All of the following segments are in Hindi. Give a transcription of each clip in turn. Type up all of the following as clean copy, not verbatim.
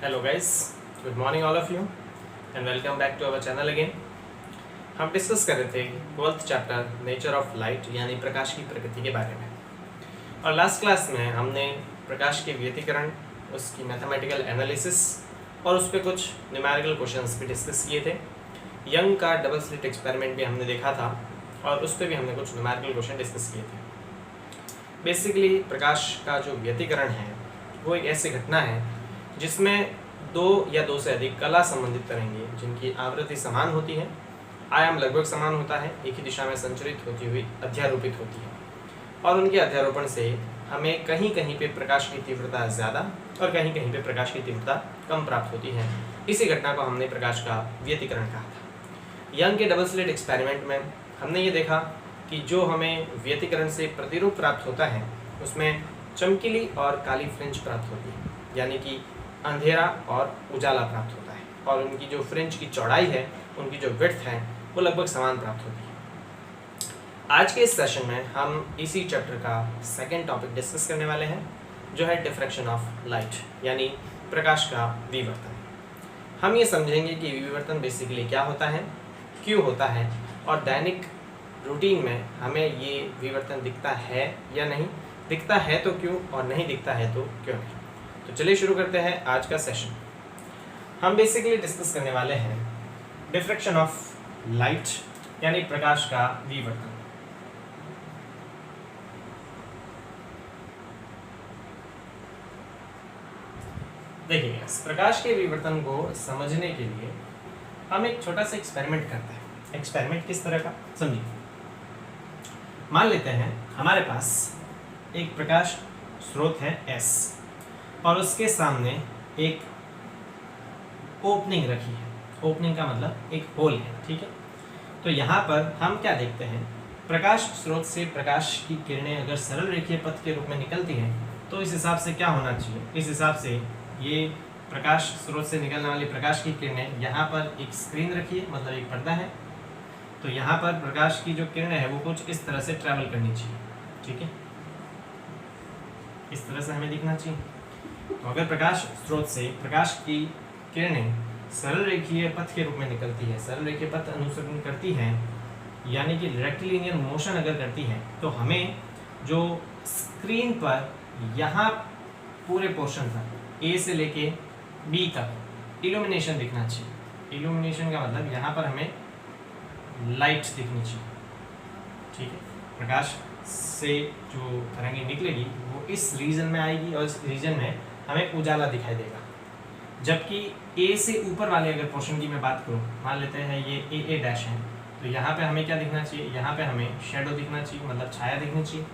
Hello guys, good morning all of you and welcome back to our channel again. हम डिस्कस कर रहे थे 12th chapter nature of light यानी प्रकाश की प्रकृति के बारे में। और लास्ट क्लास में हमने प्रकाश के व्यतिकरण, उसकी मैथमेटिकल एनालिसिस और उस पर कुछ न्यूमेरिकल क्वेश्चंस भी डिस्कस किए थे। यंग का डबल स्लिट एक्सपेरिमेंट भी हमने देखा था और उस पर भी हमने कुछ न्यूमेरिकल क्वेश्चन डिस्कस किए थे। बेसिकली प्रकाश का जो व्यतिकरण है वो एक ऐसी घटना है जिसमें दो या दो से अधिक कला संबंधित तरंगें जिनकी आवृत्ति समान होती है, आयाम लगभग समान होता है, एक ही दिशा में संचरित होती हुई अध्यारोपित होती है और उनके अध्यारोपण से हमें कहीं कहीं पे प्रकाश की तीव्रता ज़्यादा और कहीं कहीं पे प्रकाश की तीव्रता कम प्राप्त होती है। इसी घटना को हमने प्रकाश का व्यतिकरण कहा था। यंग के डबल स्लिट एक्सपेरिमेंट में हमने ये देखा कि जो हमें व्यतिकरण से प्रतिरूप प्राप्त होता है उसमें चमकीली और काली फ्रिंज प्राप्त होती है, यानी कि अंधेरा और उजाला प्राप्त होता है और उनकी जो फ्रिंज की चौड़ाई है, उनकी जो विड्थ है वो लगभग समान प्राप्त होती है। आज के इस सेशन में हम इसी चैप्टर का सेकंड टॉपिक डिस्कस करने वाले हैं जो है डिफ्रैक्शन ऑफ लाइट यानी प्रकाश का विवर्तन। हम ये समझेंगे कि विवर्तन बेसिकली क्या होता है, क्यों होता है और दैनिक रूटीन में हमें ये विवर्तन दिखता है या नहीं, दिखता है तो क्यों और नहीं दिखता है तो क्यों नहीं। तो चलिए शुरू करते हैं आज का सेशन। हम बेसिकली डिस्कस करने वाले हैं डिफ्रैक्शन ऑफ लाइट यानी प्रकाश का विवर्तन। देखिए, इस प्रकाश के विवर्तन को समझने के लिए हम एक छोटा सा एक्सपेरिमेंट करते हैं। एक्सपेरिमेंट किस तरह का समझिए। मान लेते हैं हमारे पास एक प्रकाश स्रोत है S और उसके सामने एक ओपनिंग रखी है। ओपनिंग का मतलब एक होल है, ठीक है। तो यहाँ पर हम क्या देखते हैं, प्रकाश स्रोत से प्रकाश की किरणें अगर सरल रेखीय पथ के रूप में निकलती हैं तो इस हिसाब से क्या होना चाहिए, इस हिसाब से ये प्रकाश स्रोत से निकलने वाली प्रकाश की किरणें, यहाँ पर एक स्क्रीन रखी है मतलब एक पर्दा है, तो यहाँ पर प्रकाश की जो किरणें है वो कुछ इस तरह से ट्रैवल करनी चाहिए, ठीक है। इस तरह से हमें दिखना चाहिए। तो अगर प्रकाश स्रोत से प्रकाश की किरणें सरल रेखीय पथ के रूप में निकलती है, सरल रेखीय पथ अनुसरण करती हैं, यानी कि रेक्टिलिनियर मोशन अगर करती हैं, तो हमें जो स्क्रीन पर यहाँ पूरे पोर्शन तक A से लेके B तक इल्यूमिनेशन दिखना चाहिए। इल्यूमिनेशन का मतलब यहाँ पर हमें लाइट दिखनी चाहिए, ठीक है। प्रकाश से जो तरंगें निकलेगी वो इस रीजन में आएगी और इस रीजन में हमें उजाला दिखाई देगा। जबकि A से ऊपर वाले अगर पोर्शन की मैं बात करूँ, मान लेते हैं ये AA डैश है, तो यहाँ पे हमें क्या दिखना चाहिए, यहाँ पे हमें शेडो दिखना चाहिए मतलब छाया दिखनी चाहिए।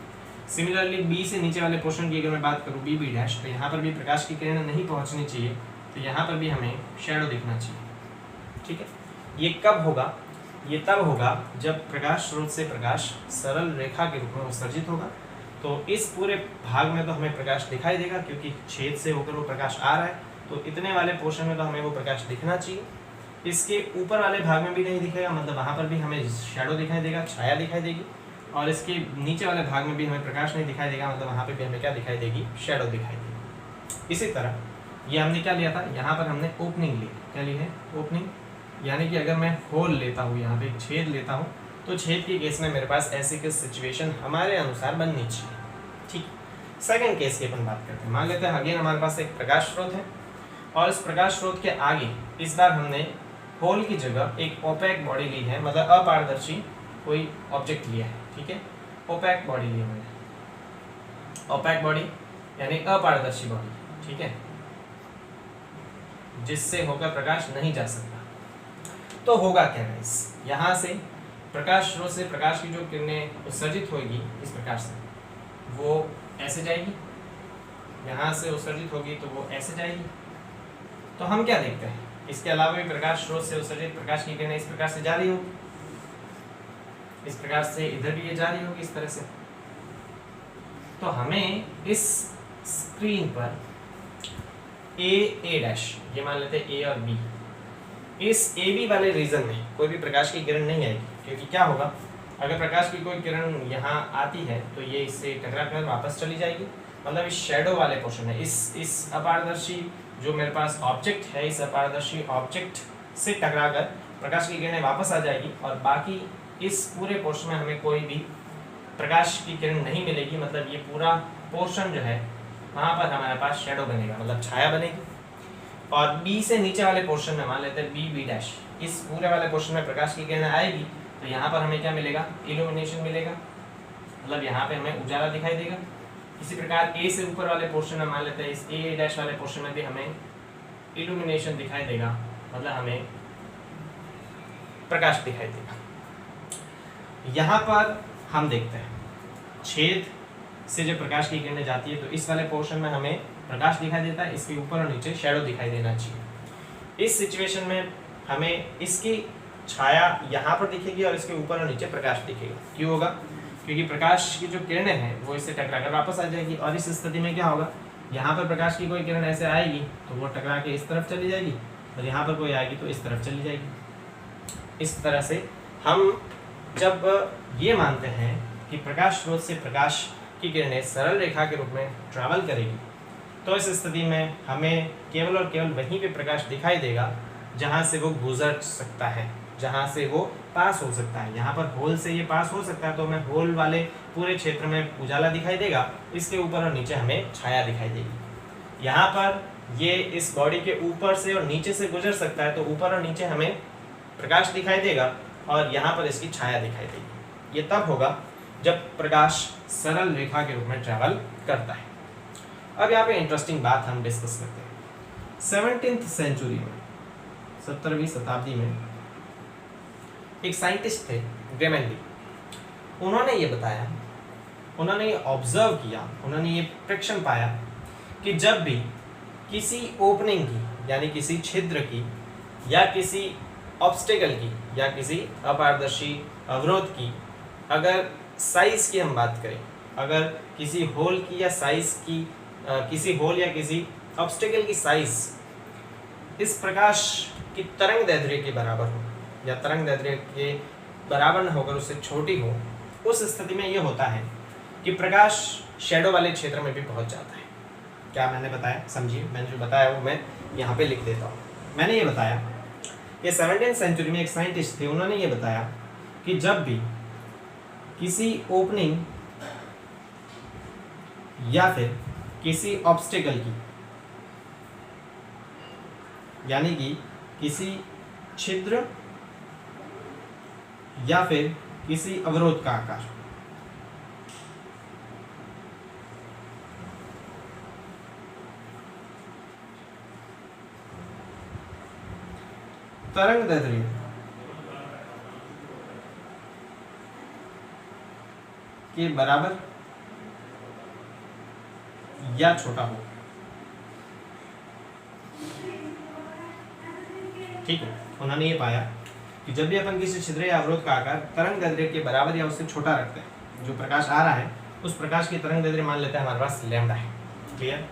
सिमिलरली B से नीचे वाले पोर्शन की अगर मैं बात करूँ BB डैश, तो यहाँ पर भी प्रकाश की किरणें नहीं पहुँचनी चाहिए, तो यहाँ पर भी हमें शेडो दिखना चाहिए, ठीक है। ये कब होगा, ये तब होगा जब प्रकाश स्रोत से प्रकाश सरल रेखा के रूप में उत्सर्जित होगा। तो इस पूरे भाग में तो हमें प्रकाश दिखाई देगा क्योंकि छेद से होकर वो प्रकाश आ रहा है, तो इतने वाले पोर्शन में तो हमें वो प्रकाश दिखना चाहिए। इसके ऊपर वाले भाग में भी नहीं दिखेगा मतलब वहाँ पर भी हमें शैडो दिखाई देगा, छाया दिखाई देगी, और इसके नीचे वाले भाग में भी हमें प्रकाश नहीं दिखाई देगा मतलब वहाँ पर भी हमें क्या दिखाई देगी, शैडो दिखाई देगी। इसी तरह ये हमने क्या लिया था, यहाँ पर हमने ओपनिंग ली, क्या ली है, ओपनिंग, यानी कि अगर मैं होल लेता हूँ, यहाँ पे एक छेद लेता हूँ, तो छेद के केस में मेरे पास ऐसी की सिचुएशन हमारे अनुसार बननी चाहिए, ठीक। सेकंड केस की अपन बात करते हैं। मान लेते हैं अगेन हमारे पास एक प्रकाश स्रोत है और इस प्रकाश स्रोत के आगे इस बार हमने होल की जगह एक ओपैक बॉडी ली है, मतलब अपारदर्शी कोई ऑब्जेक्ट लिया है, ठीक है। ओपैक बॉडी ली है मैंने, ओपैक बॉडी यानी अपारदर्शी बॉडी, ठीक है, जिससे होकर प्रकाश नहीं जा सकता। तो होगा क्या गाइस, यहाँ से प्रकाश स्रोत से प्रकाश की जो किरणें उत्सर्जित होगी इस प्रकार से, वो ऐसे जाएगी, यहाँ से उत्सर्जित होगी तो वो ऐसे जाएगी। तो हम क्या देखते हैं, इसके अलावा भी प्रकाश स्रोत से उत्सर्जित प्रकाश की किरणें इस प्रकार से जा रही होगी, इस प्रकार से इधर भी ये जा रही होगी इस तरह से। तो हमें इस स्क्रीन पर A डैश, ये मान लेते हैं A और B, इस AB वाले रीजन में कोई भी प्रकाश की किरण नहीं आएगी क्योंकि क्या होगा, अगर प्रकाश की कोई किरण यहाँ आती है तो ये इससे टकरा कर वापस चली जाएगी, मतलब इस शेडो वाले पोर्शन में, इस अपारदर्शी जो मेरे पास ऑब्जेक्ट है, इस अपारदर्शी ऑब्जेक्ट से टकराकर प्रकाश की किरणें वापस आ जाएगी, और बाकी इस पूरे पोर्शन में हमें कोई भी प्रकाश की किरण नहीं मिलेगी। मतलब ये पूरा पोर्शन जो है वहाँ पर हमारे पास शेडो बनेगा, मतलब छाया बनेगी। और बी से नीचे वाले पोर्शन में मान लेते हैं बी डैश, इस पूरे वाले पोर्शन में प्रकाश की किरणें आएगी तो यहाँ पर हमें क्या मिलेगा, इल्यूमिनेशन मिलेगा, मतलब यहाँ पे हमें उजाला दिखाई देगा। इसी प्रकार ए से ऊपर वाले पोर्शन में मान लेते हैं इस ए डैश वाले पोर्शन में भी हमें इल्यूमिनेशन दिखाई देगा, मतलब हमें प्रकाश दिखाई देगा। यहाँ पर हम देखते हैं छेद से जब प्रकाश की किरणें जाती है तो इस वाले पोर्शन में हमें प्रकाश दिखाई देता है, इसके ऊपर और नीचे शैडो दिखाई देना चाहिए। इस सिचुएशन में हमें इसकी छाया यहाँ पर दिखेगी और इसके ऊपर और नीचे प्रकाश दिखेगा। क्यों होगा? क्योंकि प्रकाश की जो किरणें हैं वो इससे टकरा कर वापस आ जाएगी, और इस स्थिति में क्या होगा, यहाँ पर प्रकाश की कोई किरण ऐसे आएगी तो वो टकरा के इस तरफ चली जाएगी, और यहाँ पर कोई आएगी तो इस तरफ चली जाएगी। इस तरह से हम जब ये मानते हैं कि प्रकाश स्रोत से प्रकाश की किरणें सरल रेखा के रूप में ट्रैवल करेगी, तो इस स्थिति में हमें केवल और केवल वहीं पे प्रकाश दिखाई देगा जहाँ से वो गुजर सकता है, जहाँ से वो पास हो सकता है। यहाँ पर होल से ये पास हो सकता है तो हमें होल वाले पूरे क्षेत्र में उजाला दिखाई देगा, इसके ऊपर और नीचे हमें छाया दिखाई देगी। यहाँ पर ये इस बॉडी के ऊपर से और नीचे से गुजर सकता है तो ऊपर और नीचे हमें प्रकाश दिखाई देगा, और यहाँ पर इसकी छाया दिखाई देगी। ये तब होगा जब प्रकाश सरल रेखा के रूप में ट्रैवल करता है। अब यहाँ पे इंटरेस्टिंग बात हम डिस्कस करते हैं। 17th सेंचुरी में, 17वीं शताब्दी में एक साइंटिस्ट थे ग्रेमेंडी। उन्होंने ये बताया, उन्होंने ये ऑब्जर्व किया, उन्होंने ये प्रेक्षण पाया कि जब भी किसी ओपनिंग की यानी किसी छिद्र की या किसी ऑब्स्टेकल की या किसी अपारदर्शी अवरोध की अगर साइज की हम बात करें, अगर किसी होल की या साइज की किसी होल या किसी ऑब्स्टेकल की साइज इस प्रकाश की तरंग दैर्ध्य के बराबर हो या तरंग दैर्ध्य के बराबर न होकर उससे छोटी हो, उस स्थिति में ये होता है कि प्रकाश शैडो वाले क्षेत्र में भी पहुंच जाता है। क्या मैंने बताया, समझिए, मैंने जो बताया वो मैं यहाँ पे लिख देता हूँ। मैंने ये बताया कि 17th सेंचुरी में एक साइंटिस्ट थे, उन्होंने ये बताया कि जब भी किसी ओपनिंग या फिर किसी ऑब्स्टेकल की यानी कि किसी छिद्र या फिर किसी अवरोध का आकार तरंग दैर्ध्य के बराबर या छोटा हो, ठीक है। उन्होंने ये पाया कि जब भी अपन किसी छिद्र या अवरोध का आकार तरंग दैर्ध्य के बराबर या उससे छोटा रखते हैं, जो प्रकाश आ रहा है उस प्रकाश की तरंग दैर्ध्य मान लेते हैं हमारे पास लैम्डा है, क्लियर।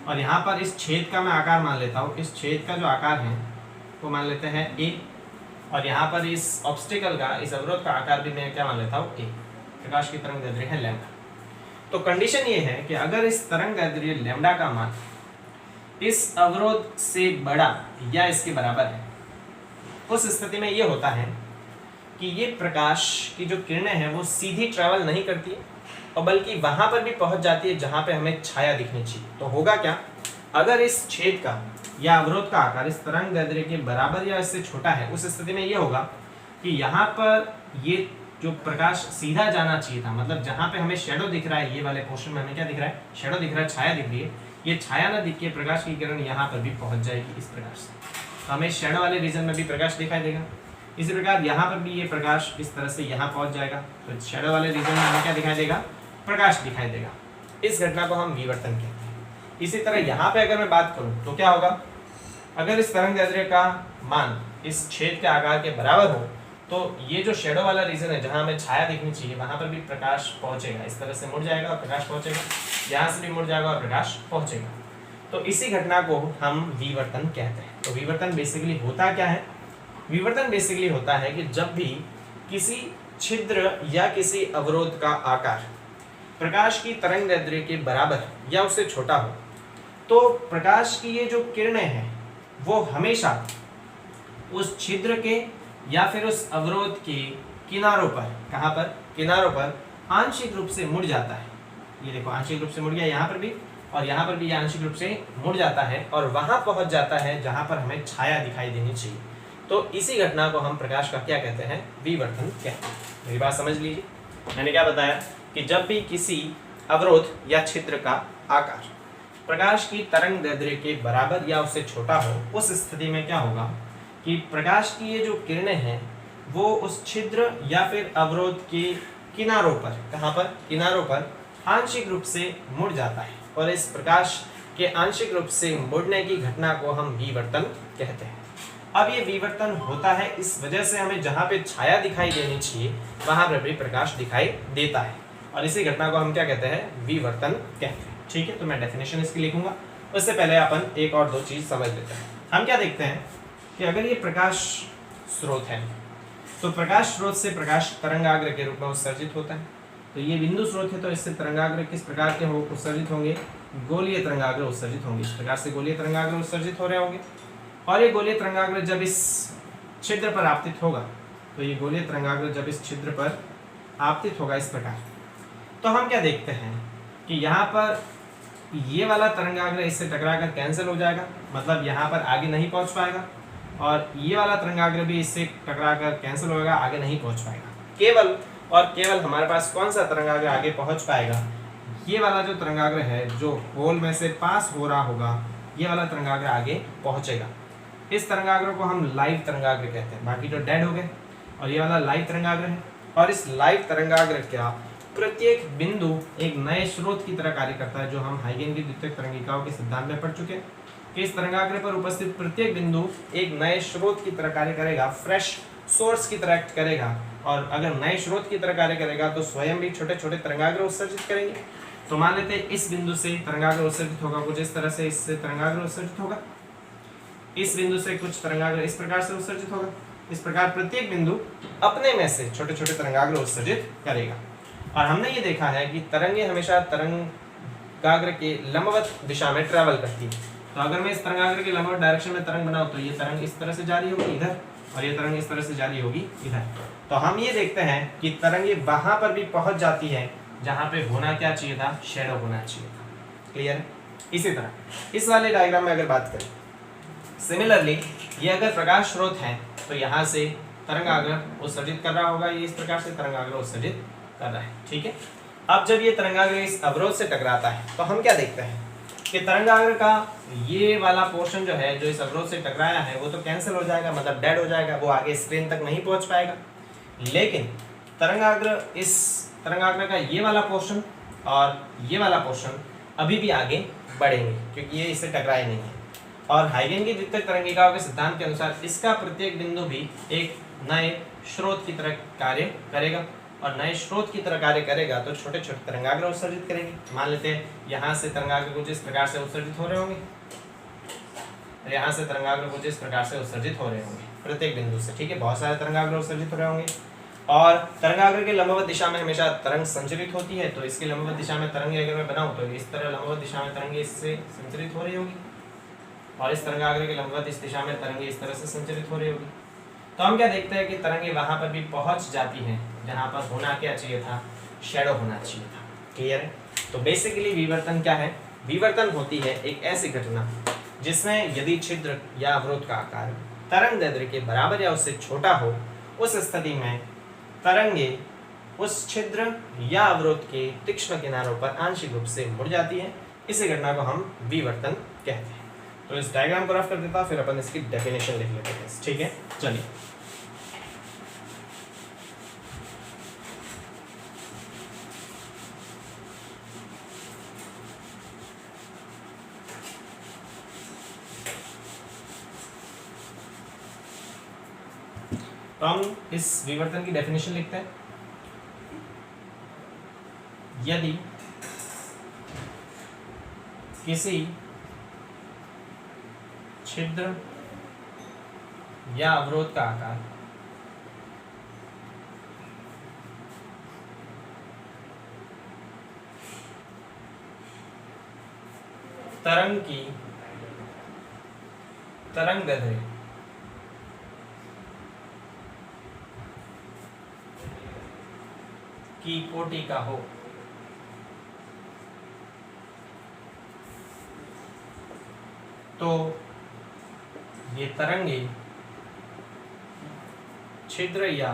और यहाँ पर इस छेद का मैं आकार मान लेता हूँ, इस छेद का जो आकार है वो मान लेते हैं ए, और यहाँ पर इस ऑब्स्टेकल का, इस अवरोध का आकार भी मैं क्या मान लेता हूँ, ए। प्रकाश की तरंग दैर्ध्य है लैम्डा। तो कंडीशन ये है कि अगर इस तरंग दैर्ध्य लैम्डा का मान इस अवरोध से बड़ा या इसके बराबर है, उस स्थिति में ये होता है कि ये प्रकाश की जो किरणें हैं वो सीधी ट्रैवल नहीं करती और बल्कि वहां पर भी पहुंच जाती है जहां पे हमें छाया दिखनी चाहिए। तो होगा क्या, अगर इस छेद का या अवरोध का आकार इस तरंग दैर्ध्य के बराबर या इससे छोटा है, उस स्थिति में ये होगा कि यहाँ पर ये जो प्रकाश सीधा जाना चाहिए था, मतलब जहाँ पे हमें शेडो दिख रहा है, ये वाले पोर्शन में हमें क्या दिख रहा है, शेडो दिख रहा है, छाया दिख रही है, ये छाया ना दिख के प्रकाश की किरण यहाँ पर भी पहुँच जाएगी इस प्रकार से, हमें शेडो वाले रीजन में भी प्रकाश दिखाई देगा। इसी प्रकार यहाँ पर भी ये प्रकाश इस तरह से यहाँ पहुँच जाएगा, तो शेडो वाले रीजन में हमें क्या दिखाई देगा, प्रकाश दिखाई देगा। इस घटना को हम विवर्तन कहते हैं। इसी तरह यहाँ पे अगर मैं बात करूँ तो क्या होगा, अगर इस तरंग दैर्ध्य का मान इस छेद के आकार के बराबर हो तो ये जो शेडो वाला रीजन है जहाँ हमें छाया दिखनी चाहिए वहाँ पर भी प्रकाश पहुँचेगा, इस तरह से मुड़ जाएगा और प्रकाश पहुँचेगा, यहाँ से भी मुड़ जाएगा और प्रकाश पहुँचेगा। तो इसी घटना को हम विवर्तन कहते हैं। तो विवर्तन बेसिकली होता क्या है, विवर्तन बेसिकली होता है कि जब भी किसी छिद्र या किसी अवरोध का आकार प्रकाश की तरंग दैर्ध्य के बराबर या उससे छोटा हो तो प्रकाश की ये जो किरणें हैं वो हमेशा उस छिद्र के या फिर उस अवरोध के किनारों पर, कहाँ पर, किनारों पर आंशिक रूप से मुड़ जाता है। ये देखो आंशिक रूप से मुड़ गया यहाँ पर भी, और यहाँ पर भी ये आंशिक रूप से मुड़ जाता है और वहां पहुंच जाता है जहां पर हमें छाया दिखाई देनी चाहिए। तो इसी घटना को हम प्रकाश का क्या कहते हैं, विवर्तन कहते हैं। मेरी बात समझ लीजिए, मैंने क्या बताया कि जब भी किसी अवरोध या छिद्र का आकार प्रकाश की तरंग दैर्ध्य के बराबर या उससे छोटा हो उस स्थिति में क्या होगा कि प्रकाश की ये जो किरणें हैं वो उस छिद्र या फिर अवरोध के किनारों पर, कहाँ पर, किनारों पर आंशिक रूप से मुड़ जाता है और इस प्रकाश के आंशिक रूप से मुड़ने की घटना को हम विवर्तन कहते हैं। अब ये विवर्तन होता है इस वजह से हमें जहाँ पे छाया दिखाई देनी चाहिए वहां पर भी प्रकाश दिखाई देता है और इसी घटना को हम क्या कहते हैं, विवर्तन कहते हैं। ठीक है, तो मैं डेफिनेशन इसकी लिखूंगा, उससे पहले अपन एक और दो चीज समझ लेते हैं। हम क्या देखते हैं कि अगर ये प्रकाश स्रोत है तो प्रकाश स्रोत से प्रकाश तरंगाग्र के रूप में उत्सर्जित होता है। तो ये बिंदु स्रोत है तो इससे तरंगाग्र किस प्रकार के उत्सर्जित होंगे, गोलीय तरंगाग्र उत्सर्जित होंगे। इस प्रकार से गोलीय तरंगाग्र उत्सर्जित हो रहे होंगे और ये गोलीय तरंगाग्र जब इस छिद्र पर आपतित होगा, तो ये गोलीय तरंगाग्र जब इस छिद्र पर आपतित होगा इस प्रकार, तो हम क्या देखते हैं कि यहाँ पर ये वाला तरंगाग्र इससे टकराकर कैंसिल हो जाएगा, मतलब यहाँ पर आगे नहीं पहुँच पाएगा, और ये वाला तरंगाग्र भी इससे टकराकर कैंसिल होगा, आगे नहीं पहुँच पाएगा। केवल और केवल हमारे पास कौन सा तरंगाग्र आगे पहुँच पाएगा, ये वाला जो तरंगाग्र है जो होल में से पास हो रहा होगा, ये वाला तरंगाग्र आगे पहुँचेगा। इस तरंगाग्र को हम लाइव तरंगाग्र कहते हैं, बाकी तो डेड हो गए, और ये वाला लाइव तरंगाग्र है। और इस लाइव तरंगाग्र का प्रत्येक बिंदु एक नए स्रोत की तरह कार्य करता है, जो हम हाइगेन की द्वितीयक तरंगिकाओं के सिद्धांत में पढ़ चुके हैं कि इस तरंगाग्र पर उपस्थित प्रत्येक बिंदु एक नए स्रोत की तरह कार्य करेगा, फ्रेश सोर्स की तरह एक्ट करेगा, और अगर नए स्रोत की तरह कार्य करेगा तो स्वयं भी छोटे छोटे तरंगाग्र उत्सर्जित करेंगे। तो मान लेते हैं इस बिंदु से तरंगाग्र उत्सर्जित होगा कुछ इस तरह से, इससे तरंगाग्र उत्सर्जित होगा, इस बिंदु से कुछ तरंगाग्र इस प्रकार से उत्सर्जित होगा। इस प्रकार प्रत्येक बिंदु अपने में से छोटे छोटे तरंगाग्र उत्सर्जित करेगा। और हमने ये देखा है कि तरंगे हमेशा तरंगाग्र के लंबवत दिशा में ट्रैवल करती है। तो अगर मैं इस तरंगाग्र के लंबवत डायरेक्शन में तरंग बनाऊं तो ये तरंग इस तरह से जारी होगी इधर, और ये तरंग इस तरह से जारी होगी इधर। तो हम ये देखते हैं कि तरंगे वहां पर भी पहुंच जाती है जहां पे होना क्या चाहिए था, शैडो होना चाहिए था। क्लियर है? इसी तरह इस वाले डायग्राम में अगर बात करें, सिमिलरली ये अगर प्रकाश स्रोत है तो यहाँ से तरंगाग्र उत्सर्जित कर रहा होगा, ये इस प्रकार से तरंगाग्र उत्सर्जित कर रहा है। ठीक है, अब जब ये तरंगाग्र इस अवरोध से टकराता है तो हम क्या देखते हैं कि तरंगाग्र का ये वाला पोर्शन जो है, जो इस अवरोध से टकराया है, वो तो कैंसिल हो जाएगा, मतलब डेड हो जाएगा, वो आगे स्क्रीन तक नहीं पहुंच पाएगा। लेकिन इस तरंगाग्र का ये वाला पोर्शन और ये वाला पोर्शन अभी भी आगे बढ़ेंगे क्योंकि ये इससे टकराए नहीं है। और हाइगेन की द्वितीयक तरंगिकाओं के सिद्धांत के अनुसार इसका प्रत्येक बिंदु भी एक नए स्रोत की तरह कार्य करेगा, और नए स्रोत की तरह कार्य करेगा तो छोटे छोटे तरंगाग्र उत्सर्जित करेंगे। मान लेते हैं यहाँ से तरंगाग्र कुछ इस प्रकार से उत्सर्जित हो रहे होंगे, यहाँ से तरंगाग्र कुछ इस प्रकार से उत्सर्जित हो रहे होंगे प्रत्येक बिंदु से। ठीक है, बहुत सारे तरंगाग्र उत्सर्जित हो रहे होंगे, और तरंगाग्र के लंबवत दिशा में हमेशा तरंग संचरित होती है। तो इसके लंबवत दिशा में तरंग अगर मैं बनाऊं तो इस तरह लंबवत दिशा में तरंगे इससे संचरित हो रही होगी, और इस तरंगाग्र के लंबवत इस दिशा में तरंगे इस तरह से संचरित हो रही होगी। तो हम क्या देखते हैं कि तरंगे वहां पर भी पहुंच जाती हैं जहां पर होना क्या चाहिए था, शैडो होना चाहिए था। क्लियर है? तो बेसिकली विवर्तन क्या है, विवर्तन होती है एक ऐसी घटना जिसमें यदि छिद्र या अवरोध का आकार तरंग दैर्ध्य के बराबर या उससे छोटा हो, उस स्थिति में तरंगे उस छिद्र या अवरोध के तीक्ष्ण किनारों पर आंशिक रूप से मुड़ जाती है। इसी घटना को हम विवर्तन कहते हैं। तो इस डायग्राम को रफ कर देता, फिर अपन इसकी डेफिनेशन लिख लेते हैं। ठीक है, चलिए। तो हम इस विवर्तन की डेफिनेशन लिखते हैं। यदि किसी छिद्र या अवरोध का आकार तरंग की तरंगदैर्ध्य की कोटि का हो तो ये तरंगे छिद्र या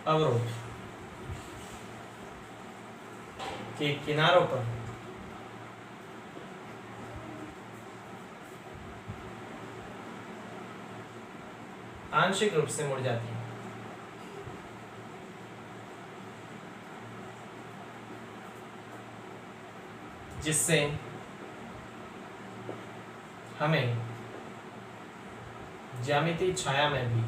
अवरोध के किनारों पर आंशिक रूप से मुड़ जाती है। जिससे हमें ज्यामितीय छाया में भी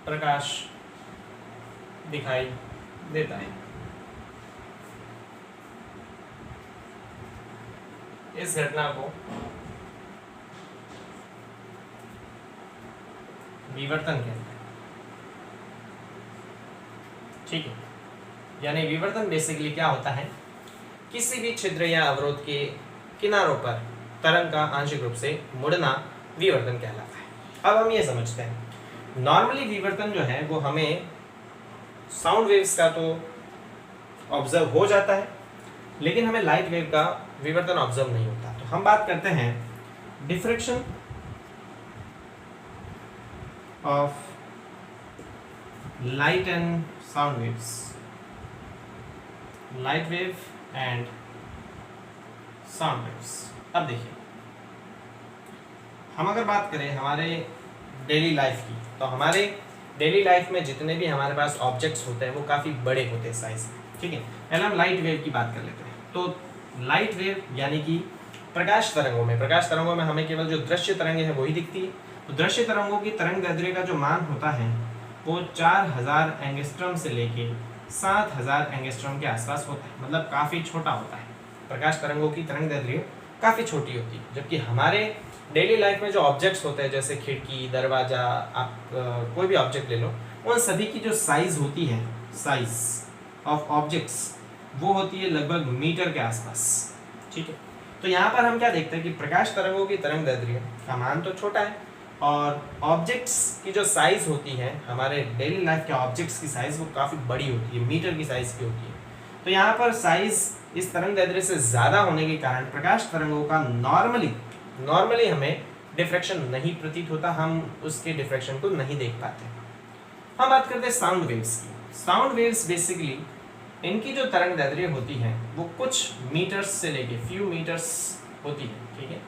प्रकाश दिखाई देता है। इस घटना को विवर्तन कहते हैं। ठीक है, यानी विवर्तन बेसिकली क्या होता है, किसी भी छिद्र या अवरोध के किनारों पर तरंग का आंशिक रूप से मुड़ना विवर्तन कहलाता है। अब हम ये समझते हैं, नॉर्मली विवर्तन जो है वो हमें साउंड वेव्स का तो ऑब्जर्व हो जाता है, लेकिन हमें लाइट वेव का विवर्तन ऑब्जर्व नहीं होता। तो हम बात करते हैं diffraction of light and sound waves, light wave and sound waves. अब देखिए, हम अगर बात करें हमारे डेली लाइफ की, तो हमारे डेली लाइफ में जितने भी हमारे पास ऑब्जेक्ट्स होते हैं वो काफ़ी बड़े होते हैं साइज में। ठीक है, पहले हम लाइट वेव की बात कर लेते हैं। तो लाइट वेव यानी कि प्रकाश तरंगों में हमें केवल जो दृश्य तरंगें हैं वही दिखती है। तो दृश्य तरंगों की तरंगदैर्ध्य का जो मान होता है वो 4000 एंगस्ट्रॉम से लेके 7000 एंगस्ट्रॉम के आसपास होता है, मतलब काफ़ी छोटा होता है। प्रकाश तरंगों की तरंगदैर्ध्य काफ़ी छोटी होती है, जबकि हमारे डेली लाइफ में जो ऑब्जेक्ट्स होते हैं जैसे खिड़की, दरवाजा, आप कोई भी ऑब्जेक्ट ले लो, उन सभी की जो साइज होती है, साइज ऑफ ऑब्जेक्ट्स, वो होती है लगभग मीटर के आसपास। ठीक है, तो यहाँ पर हम क्या देखते हैं कि प्रकाश तरंगों की तरंगदैर्ध्य का मान तो छोटा है और ऑब्जेक्ट्स की जो साइज होती है, हमारे डेली लाइफ के ऑब्जेक्ट्स की साइज वो काफ़ी बड़ी होती है, मीटर की साइज की होती है। तो यहाँ पर साइज इस तरंगदैर्ध्य से ज़्यादा होने के कारण प्रकाश तरंगों का नॉर्मली हमें डिफ्रैक्शन नहीं प्रतीत होता, हम उसके डिफ्रैक्शन को नहीं देख पाते। हम बात करते हैं साउंड वेव्स की। साउंड वेव्स बेसिकली इनकी जो तरंगदैर्ध्य होती है वो कुछ मीटर्स से लेके फ्यू मीटर्स होती है। ठीक है,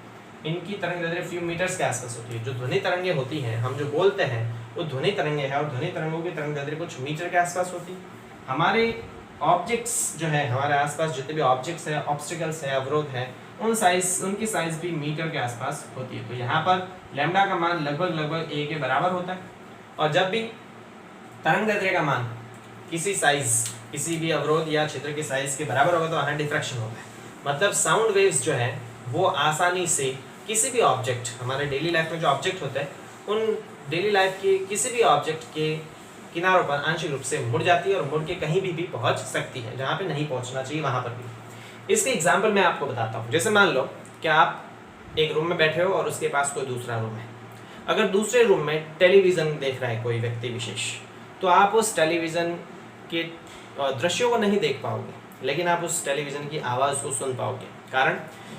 इनकी तरंगदैर्ध्य फ्यू मीटर्स के आसपास होती है। जो ध्वनि तरंगे होती हैं, हम जो बोलते हैं वो ध्वनि तरंगे हैं, और ध्वनि तरंगों की तरंगदैर्ध्य कुछ मीटर के आसपास होती है। हमारे ऑब्जेक्ट्स जो है, हमारे आसपास जितने भी ऑब्जेक्ट्स हैं, ऑब्स्टिकल्स हैं, अवरोध हैं, उनकी साइज भी मीटर के आसपास होती है। तो यहाँ पर लैम्डा का मान लगभग a के बराबर होता है। और जब भी तरंगदैर्ध्य का मान किसी भी अवरोध या क्षेत्र की साइज के बराबर होगा तो वहाँ डिफ्रैक्शन होता है। मतलब साउंड वेव्स जो है वो आसानी से किसी भी ऑब्जेक्ट, हमारे डेली लाइफ में जो ऑब्जेक्ट होते हैं, उन डेली लाइफ के किसी भी ऑब्जेक्ट के किनारों पर आंशिक रूप से मुड़ जाती है और मुड़ के कहीं भी पहुंच सकती है, जहाँ पे नहीं पहुंचना चाहिए वहाँ पर भी। इसके एग्जाम्पल मैं आपको बताता हूँ। जैसे मान लो कि आप एक रूम में बैठे हो और उसके पास कोई दूसरा रूम है। अगर दूसरे रूम में टेलीविज़न देख रहा है कोई व्यक्ति विशेष, तो आप उस टेलीविज़न के दृश्यों को नहीं देख पाओगे, लेकिन आप उस टेलीविज़न की आवाज़ को सुन पाओगे। कारण,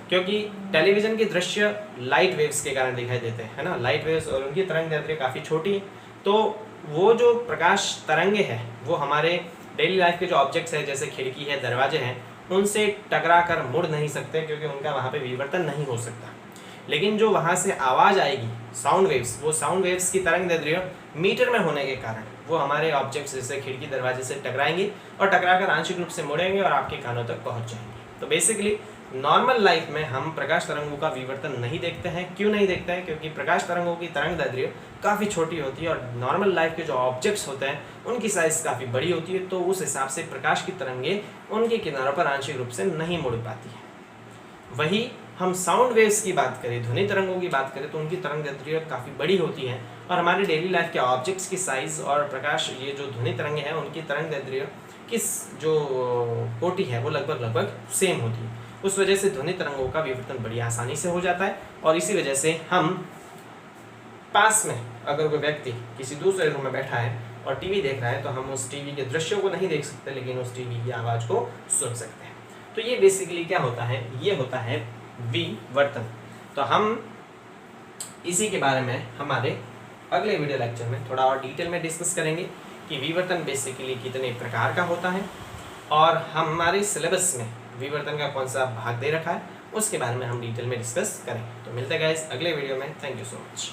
क्योंकि टेलीविज़न के दृश्य लाइट वेव्स के कारण दिखाई देते हैं, है ना। लाइट वेव्स और उनकी तरंगदैर्ध्य काफ़ी छोटी है, तो वो जो प्रकाश तरंगे हैं वो हमारे डेली लाइफ के जो ऑब्जेक्ट्स हैं जैसे खिड़की है, दरवाजे हैं, उनसे टकरा कर मुड़ नहीं सकते, क्योंकि उनका वहाँ पे विवर्तन नहीं हो सकता। लेकिन जो वहाँ से आवाज़ आएगी, साउंड वेव्स, वो साउंड वेव्स की तरंगदैर्ध्य मीटर में होने के कारण वो हमारे ऑब्जेक्ट्स जैसे खिड़की, दरवाजे से टकराएंगी और टकराकर आंशिक रूप से मुड़ेंगे और आपके कानों तक पहुँच जाएंगे। तो बेसिकली नॉर्मल लाइफ में हम प्रकाश तरंगों का विवर्तन नहीं देखते हैं। क्यों नहीं देखते हैं? क्योंकि प्रकाश तरंगों की तरंगदैर्ध्य काफ़ी छोटी होती है और नॉर्मल लाइफ के जो ऑब्जेक्ट्स होते हैं उनकी साइज़ काफ़ी बड़ी होती है, तो उस हिसाब से प्रकाश की तरंगें उनके किनारों पर आंशिक रूप से नहीं मुड़ पाती है। वही हम साउंड वेव्स की बात करें, ध्वनि तरंगों की बात करें, तो उनकी तरंग दैर्ध्य काफ़ी बड़ी होती है और हमारे डेली लाइफ के ऑब्जेक्ट्स की साइज़ और प्रकाश, ये जो ध्वनि तरंगें हैं उनकी तरंग दैर्ध्य किस जो कोटि है वो लगभग सेम होती है। उस वजह से ध्वनि तरंगों का विवर्तन बड़ी आसानी से हो जाता है और इसी वजह से हम पास में अगर कोई व्यक्ति किसी दूसरे रूम में बैठा है और टीवी देख रहा है तो हम उस टीवी के दृश्यों को नहीं देख सकते, लेकिन उस टीवी की आवाज़ को सुन सकते हैं। तो ये बेसिकली क्या होता है, ये होता है विवर्तन। तो हम इसी के बारे में हमारे अगले वीडियो लेक्चर में थोड़ा और डिटेल में डिस्कस करेंगे कि विवर्तन बेसिकली कितने प्रकार का होता है और हमारे सिलेबस में विवर्तन का कौन सा भाग दे रखा है उसके बारे में हम डिटेल में डिस्कस करेंगे। तो मिलते हैं गाइस अगले वीडियो में। Thank you so much.